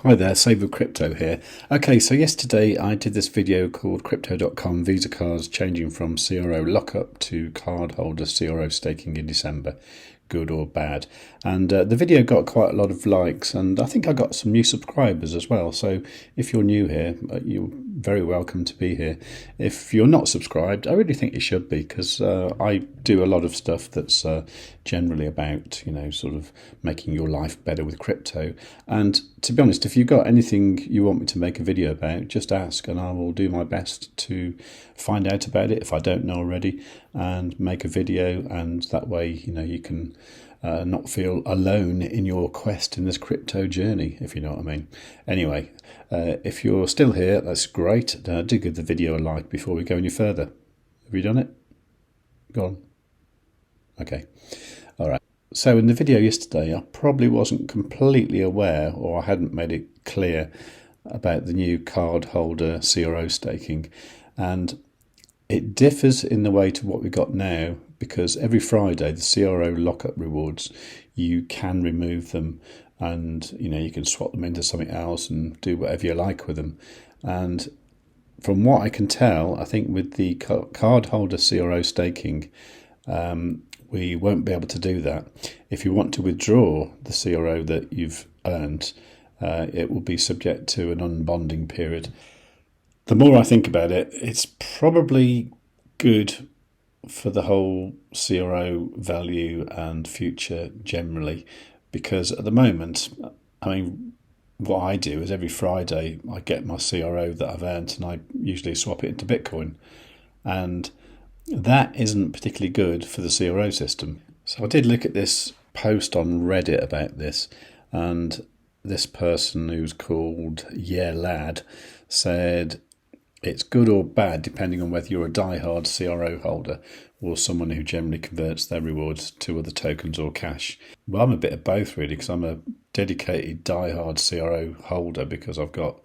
Hi there, Save with Crypto here. Okay, so yesterday I did this video called Crypto.com Visa Cards changing from CRO Lockup to Cardholder CRO staking in December, good or bad. And the video got quite a lot of likes, and I think I got some new subscribers as well. So if you're new here, you're very welcome to be here. If you're not subscribed, I really think you should be, because I do a lot of stuff that's generally about, sort of making your life better with crypto. And to be honest, if you've got anything you want me to make a video about, just ask and I will do my best to find out about it if I don't know already and make a video, and that way you can not feel alone in your quest in this crypto journey, if you know what I mean. Anyway, if you're still here, that's great. Do give the video a like before we go any further. Have you done it? Go on. Okay. All right. So in the video yesterday, I probably wasn't completely aware, or I hadn't made it clear about the new cardholder CRO staking. And it differs in the way to what we've got now, because every Friday, the CRO lockup rewards, you can remove them and, you can swap them into something else and do whatever you like with them. And from what I can tell, I think with the cardholder CRO staking, we won't be able to do that. If you want to withdraw the CRO that you've earned, it will be subject to an unbonding period. The more I think about it, it's probably good for the whole CRO value and future generally, because at the moment, what I do is every Friday I get my CRO that I've earned and I usually swap it into Bitcoin. And that isn't particularly good for the CRO system. So I did look at this post on Reddit about this, and this person who's called Lad said it's good or bad depending on whether you're a die-hard CRO holder or someone who generally converts their rewards to other tokens or cash. Well, I'm a bit of both really, because I'm a dedicated die-hard CRO holder because I've got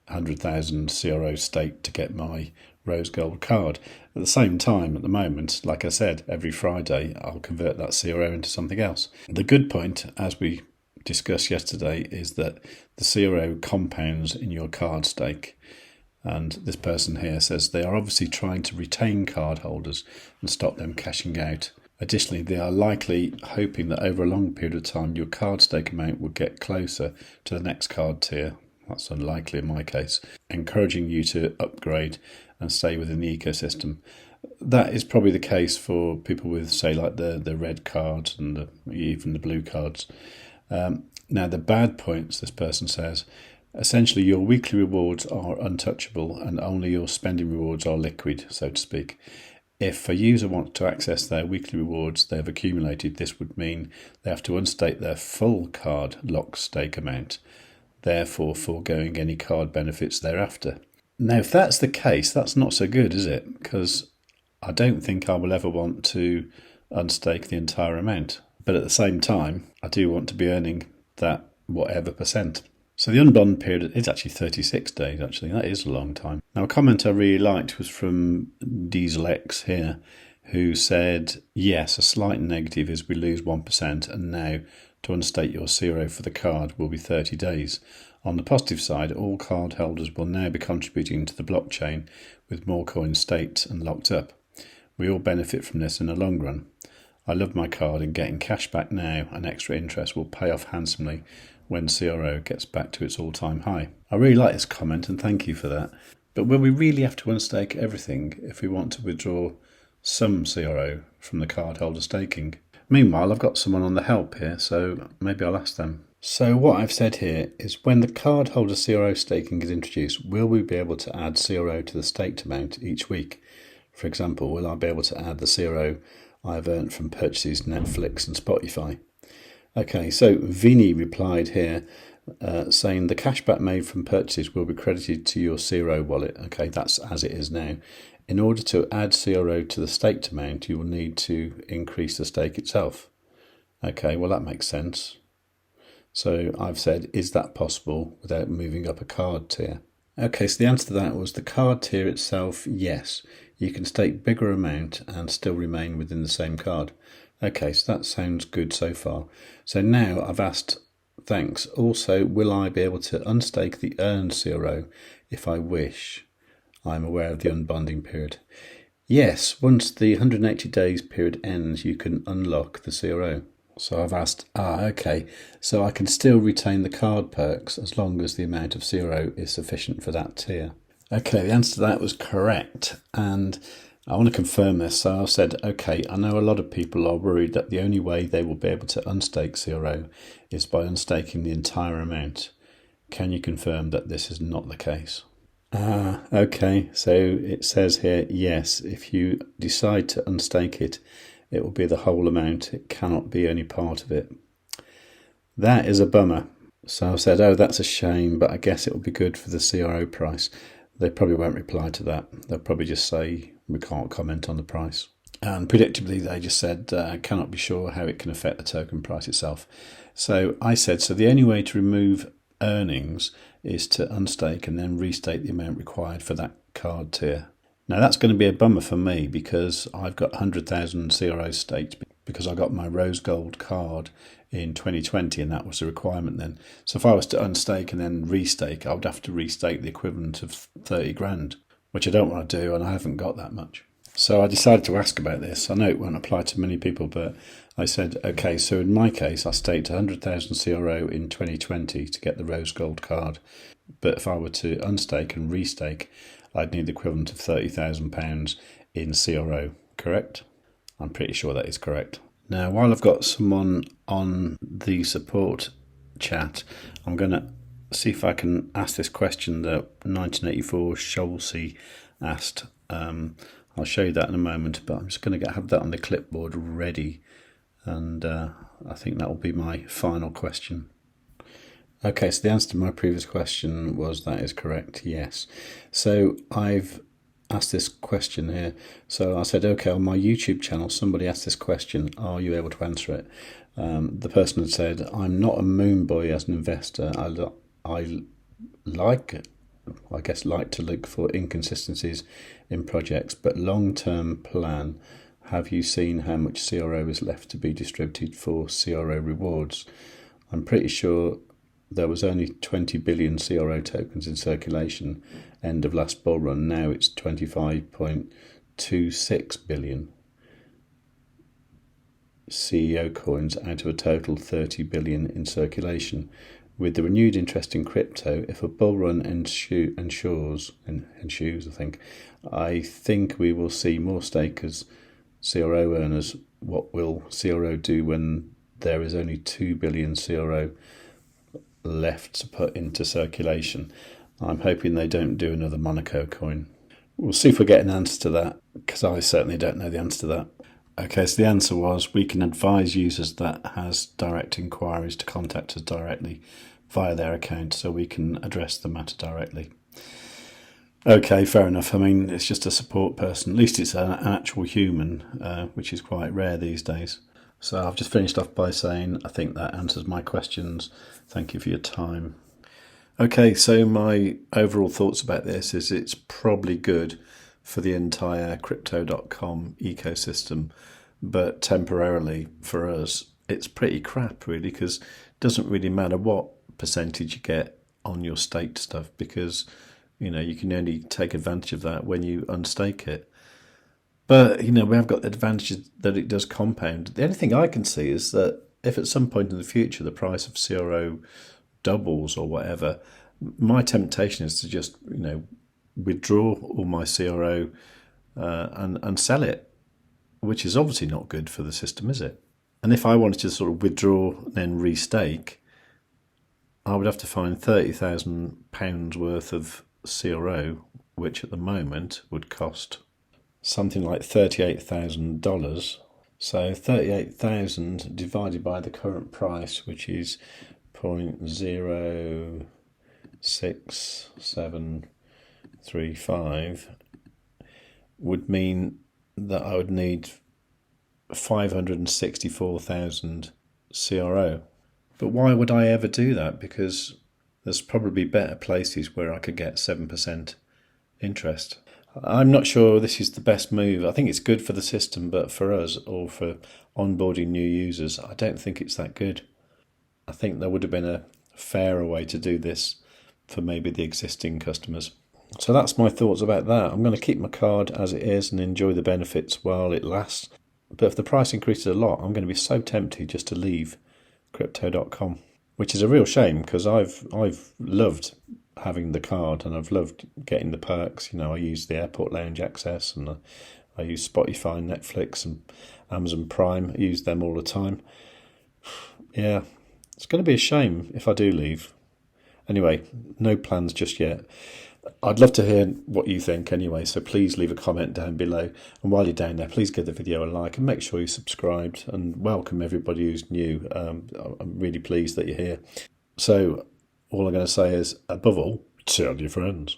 100,000 CRO staked to get my rose gold card. At the same time, at the moment, like I said, every Friday I'll convert that CRO into something else. The good point, as we discussed yesterday, is that the CRO compounds in your card stake. And this person here says they are obviously trying to retain card holders and stop them cashing out. Additionally, they are likely hoping that over a long period of time your card stake amount will get closer to the next card tier. That's unlikely in my case, encouraging you to upgrade and stay within the ecosystem. That is probably the case for people with, say, like the red cards and even the blue cards. Now, the bad points, this person says, essentially your weekly rewards are untouchable and only your spending rewards are liquid, so to speak. If a user wants to access their weekly rewards they have accumulated, this would mean they have to unstake their full card lock stake amount, therefore foregoing any card benefits thereafter. Now, if that's the case, that's not so good, is it? Because I don't think I will ever want to unstake the entire amount. But at the same time, I do want to be earning that whatever percent. So the unbond period is actually 36 days, actually. That is a long time. Now, a comment I really liked was from DieselX here, who said, yes, a slight negative is we lose 1%, and now to unstake your CRO for the card will be 30 days. On the positive side, all card holders will now be contributing to the blockchain with more coins staked and locked up. We all benefit from this in the long run. I love my card, and getting cash back now and extra interest will pay off handsomely when CRO gets back to its all-time high. I really like this comment and thank you for that. But will we really have to unstake everything if we want to withdraw some CRO from the cardholder staking? Meanwhile, I've got someone on the help here, so maybe I'll ask them. So what I've said here is when the cardholder CRO staking is introduced, will we be able to add CRO to the staked amount each week? For example, will I be able to add the CRO I've earned from purchases Netflix and Spotify? Okay, so Vinny replied here saying the cashback made from purchases will be credited to your CRO wallet. Okay, that's as it is now. In order to add CRO to the staked amount, you will need to increase the stake itself. Okay, well that makes sense. So I've said, is that possible without moving up a card tier? Okay, so the answer to that was the card tier itself, yes. You can stake bigger amount and still remain within the same card. Okay, so that sounds good so far. So now I've asked Thanks. Also, will I be able to unstake the earned CRO if I wish? I'm aware of the unbonding period. Yes, once the 180 days period ends, you can unlock the CRO. So I've asked, okay, so I can still retain the card perks as long as the amount of CRO is sufficient for that tier. Okay, the answer to that was correct. And I want to confirm this. So I've said, okay, I know a lot of people are worried that the only way they will be able to unstake CRO is by unstaking the entire amount. Can you confirm that this is not the case? Okay, so it says here, yes, if you decide to unstake it, it will be the whole amount. It cannot be any part of it. That is a bummer. So I said, oh, that's a shame, but I guess it will be good for the CRO price. They probably won't reply to that. They'll probably just say, we can't comment on the price. And predictably, they just said, cannot be sure how it can affect the token price itself. So I said, so the only way to remove earnings is to unstake and then restate the amount required for that card tier. Now that's going to be a bummer for me because I've got 100,000 CROs staked because I got my rose gold card in 2020 and that was a requirement then. So if I was to unstake and then restake, I would have to restake the equivalent of 30 grand, which I don't want to do and I haven't got that much. So I decided to ask about this. I know it won't apply to many people, but I said, okay, so in my case, I staked 100,000 CRO in 2020 to get the rose gold card. But if I were to unstake and restake, I'd need the equivalent of £30,000 in CRO, correct? I'm pretty sure that is correct. Now, while I've got someone on the support chat, I'm going to see if I can ask this question that 1984 Scholze asked. I'll show you that in a moment, but I'm just going to have that on the clipboard ready, and I think that will be my final question. Okay, so the answer to my previous question was that is correct, yes. So I've asked this question here. So I said, okay, on my YouTube channel, somebody asked this question. Are you able to answer it? The person had said, I'm not a moon boy as an investor. I like to look for inconsistencies in projects, but long-term plan, have you seen how much CRO is left to be distributed for CRO rewards? I'm pretty sure there was only 20 billion CRO tokens in circulation end of last bull run. Now it's 25.26 billion CEO coins out of a total 30 billion in circulation. With the renewed interest in crypto, if a bull run ensures, I think we will see more stakers, CRO earners. What will CRO do when there is only 2 billion CRO left to put into circulation? I'm hoping they don't do another Monaco coin. We'll see if we get an answer to that, because I certainly don't know the answer to that. Okay, so the answer was we can advise users that has direct inquiries to contact us directly via their account, so we can address the matter directly. Okay, fair enough. I mean, it's just a support person. At least it's an actual human, which is quite rare these days. So I've just finished off by saying I think that answers my questions. Thank you for your time. Okay, so my overall thoughts about this is it's probably good for the entire Crypto.com ecosystem, but temporarily for us, it's pretty crap really, because it doesn't really matter what percentage you get on your staked stuff, because you can only take advantage of that when you unstake it. But we have got the advantage that it does compound. The only thing I can see is that if at some point in the future the price of CRO doubles or whatever, my temptation is to just withdraw all my CRO and sell it, which is obviously not good for the system, is it? And if I wanted to sort of withdraw and then restake, I would have to find £30,000 worth of CRO, which at the moment would cost something like $38,000. So 38,000 divided by the current price, which is 0.0675, would mean that I would need 564,000 CRO. But why would I ever do that? Because there's probably better places where I could get 7% interest. I'm not sure this is the best move. I think it's good for the system, but for us or for onboarding new users, I don't think it's that good. I think there would have been a fairer way to do this for maybe the existing customers. So that's my thoughts about that. I'm going to keep my card as it is and enjoy the benefits while it lasts. But if the price increases a lot, I'm going to be so tempted just to leave crypto.com, which is a real shame because I've loved having the card and I've loved getting the perks. You know, I use the airport lounge access and I use Spotify, Netflix and Amazon Prime. I use them all the time. Yeah, it's going to be a shame if I do leave. Anyway, no plans just yet. I'd love to hear what you think anyway, so please leave a comment down below. And while you're down there, please give the video a like and make sure you're subscribed, and welcome everybody who's new. I'm really pleased that you're here. So all I'm going to say is, above all, tell your friends.